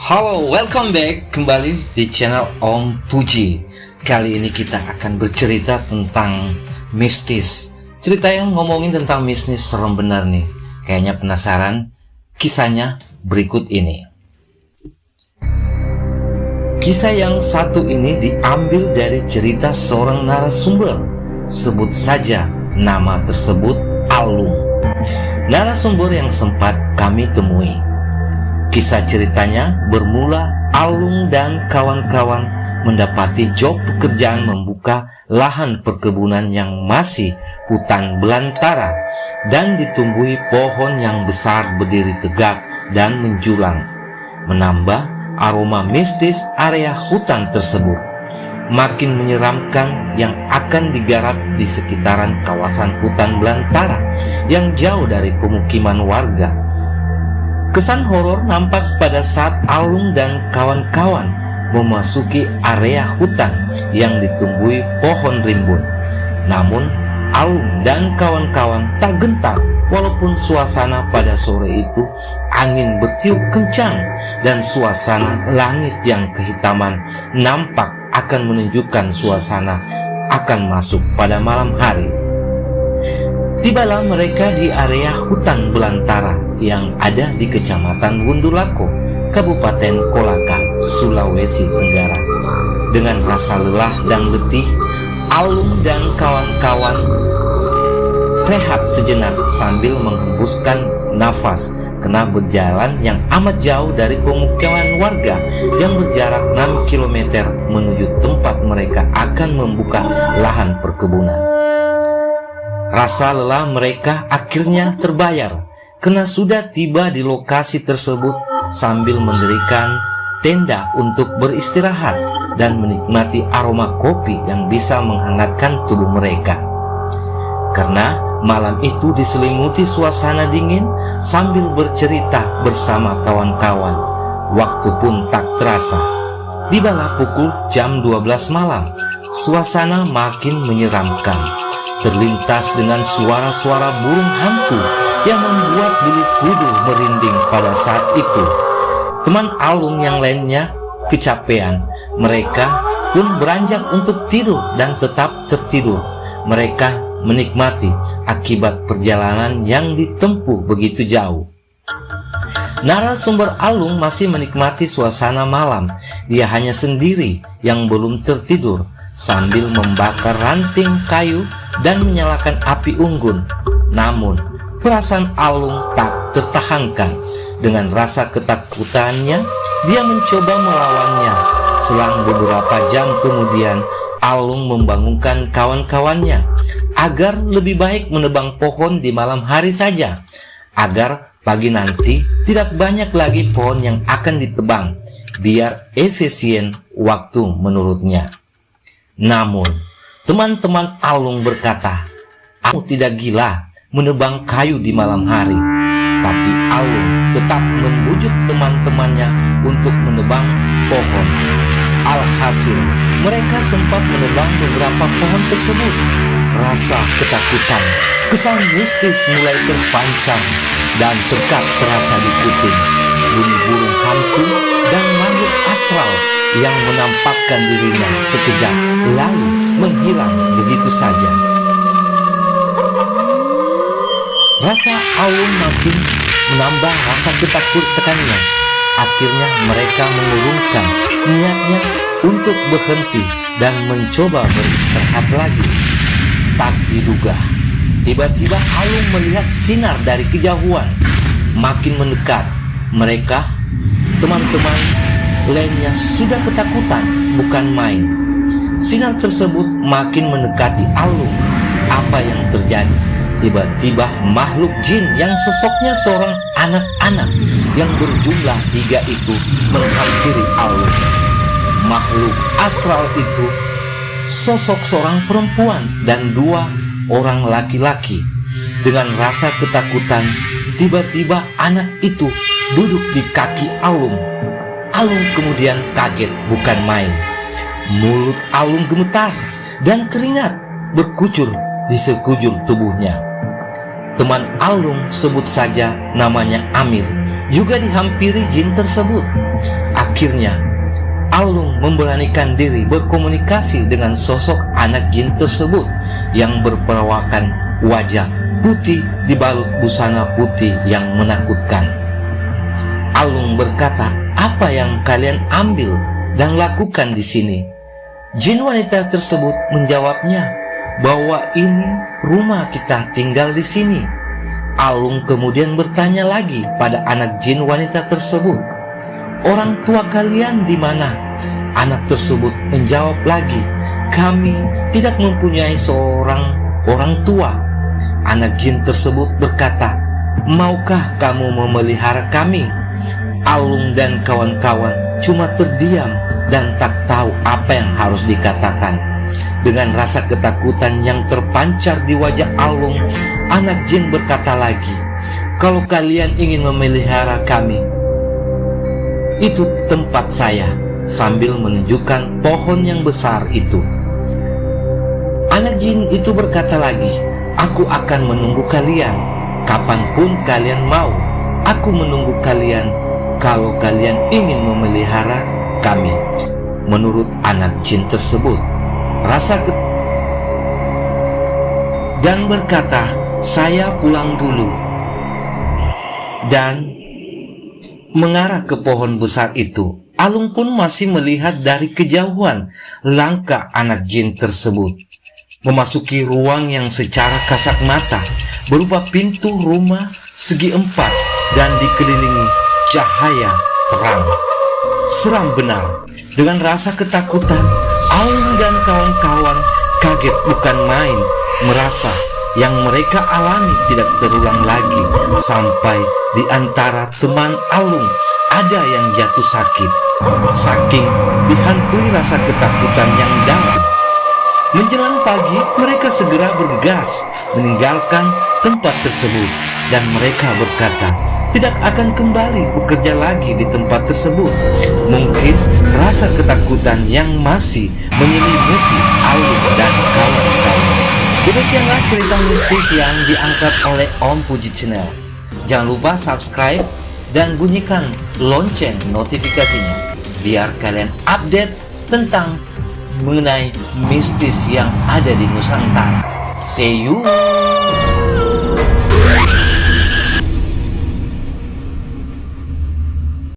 Halo, welcome back kembali di channel Om Puji. Kali ini kita akan bercerita tentang mistis. Cerita yang ngomongin tentang mistis serem benar nih. Kayaknya penasaran? Kisahnya berikut ini. Kisah yang satu ini diambil dari cerita seorang narasumber. Sebut saja nama tersebut Alung. Narasumber yang sempat kami temui. Kisah ceritanya bermula Alung dan kawan-kawan mendapati job pekerjaan membuka lahan perkebunan yang masih hutan belantara dan ditumbuhi pohon yang besar berdiri tegak dan menjulang, menambah aroma mistis area hutan tersebut. Makin menyeramkan yang akan digarap di sekitaran kawasan hutan belantara yang jauh dari pemukiman warga. Kesan horor nampak pada saat Alung dan kawan-kawan memasuki area hutan yang ditumbuhi pohon rimbun. Namun Alung dan kawan-kawan tak gentar walaupun suasana pada sore itu angin bertiup kencang dan suasana langit yang kehitaman nampak akan menunjukkan suasana akan masuk pada malam hari. Tibalah mereka di area hutan belantara yang ada di Kecamatan Wundulako, Kabupaten Kolaka, Sulawesi Tenggara. Dengan rasa lelah dan letih, Alung dan kawan-kawan rehat sejenak sambil menghembuskan nafas karena berjalan yang amat jauh dari pemukiman warga yang berjarak 6 km menuju tempat mereka akan membuka lahan perkebunan. Rasa lelah mereka akhirnya terbayar karena sudah tiba di lokasi tersebut sambil mendirikan tenda untuk beristirahat dan menikmati aroma kopi yang bisa menghangatkan tubuh mereka. Karena malam itu diselimuti suasana dingin sambil bercerita bersama kawan-kawan, waktu pun tak terasa. Tibalah pukul jam 12 malam, suasana makin menyeramkan. Terlintas dengan suara-suara burung hantu yang membuat bulu kuduk merinding pada saat itu. Teman Alung yang lainnya kecapean. Mereka pun beranjak untuk tidur dan tetap tertidur. Mereka menikmati akibat perjalanan yang ditempuh begitu jauh. Narasumber Alung masih menikmati suasana malam. Dia hanya sendiri yang belum tertidur sambil membakar ranting kayu dan menyalakan api unggun. Namun perasaan Alung tak tertahankan. Dengan rasa ketakutannya, dia mencoba melawannya. Selang beberapa jam kemudian, Alung membangunkan kawan-kawannya agar lebih baik menebang pohon di malam hari saja, agar pagi nanti tidak banyak lagi pohon yang akan ditebang, biar efisien waktu menurutnya. Namun teman-teman Alung berkata, "Aku tidak gila menebang kayu di malam hari." Tapi Alung tetap membujuk teman-temannya untuk menebang pohon. Alhasil, mereka sempat menebang beberapa pohon tersebut. Rasa ketakutan, kesan mistis mulai terpancar dan dekat terasa di kuping. Bunyi burung hantu dan makhluk astral yang menampakkan dirinya sekejap lalu menghilang begitu saja. Rasa Alung makin menambah rasa ketakutannya. Akhirnya mereka mengurungkan niatnya untuk berhenti dan mencoba beristirahat lagi. Tak diduga, tiba-tiba Alung melihat sinar dari kejauhan makin mendekat. Mereka, teman-teman lainnya sudah ketakutan bukan main. Sinar tersebut makin mendekati Alung. Apa yang terjadi? Tiba-tiba makhluk jin yang sosoknya seorang anak-anak yang berjumlah 3 itu menghampiri Alung. Makhluk astral itu sosok seorang perempuan dan 2 orang laki-laki. Dengan rasa ketakutan, tiba-tiba anak itu duduk di kaki Alung. Alung kemudian kaget bukan main. Mulut Alung gemetar dan keringat berkucur di sekujur tubuhnya. Teman Alung, sebut saja namanya Amir, juga dihampiri jin tersebut. Akhirnya, Alung memberanikan diri berkomunikasi dengan sosok anak jin tersebut yang berperawakan wajah putih dibalut busana putih yang menakutkan. Alung berkata, "Apa yang kalian ambil dan lakukan di sini?" Jin wanita tersebut menjawabnya bahwa ini rumah kita tinggal di sini. Alung kemudian bertanya lagi pada anak jin wanita tersebut, "Orang tua kalian di mana?" Anak tersebut menjawab lagi, "Kami tidak mempunyai seorang orang tua." Anak jin tersebut berkata, "Maukah kamu memelihara kami?" Alung dan kawan-kawan cuma terdiam dan tak tahu apa yang harus dikatakan. Dengan rasa ketakutan yang terpancar di wajah Alung, anak jin berkata lagi, "Kalau kalian ingin memelihara kami, itu tempat saya," sambil menunjukkan pohon yang besar itu. Anak jin itu berkata lagi, "Aku akan menunggu kalian kapanpun kalian mau. Aku menunggu kalian kalau kalian ingin memelihara kami." Menurut anak jin tersebut, dan berkata, "Saya pulang dulu," dan mengarah ke pohon besar itu. Alung pun masih melihat dari kejauhan langkah anak jin tersebut memasuki ruang yang secara kasat mata berupa pintu rumah segi empat dan dikelilingi cahaya terang. Seram benar. Dengan rasa ketakutan, Alung dan kawan-kawan kaget bukan main, merasa yang mereka alami tidak terulang lagi, sampai di antara teman Alung ada yang jatuh sakit, saking dihantui rasa ketakutan yang dalam. Menjelang pagi, mereka segera bergegas meninggalkan tempat tersebut, dan mereka berkata tidak akan kembali bekerja lagi di tempat tersebut. Mungkin rasa ketakutan yang masih menyelimuti Alung dan kawan-kawan. Demikianlah cerita mistis yang diangkat oleh Om Puji Channel. Jangan lupa subscribe dan bunyikan lonceng notifikasinya biar kalian update tentang mengenai mistis yang ada di Nusantara. See you.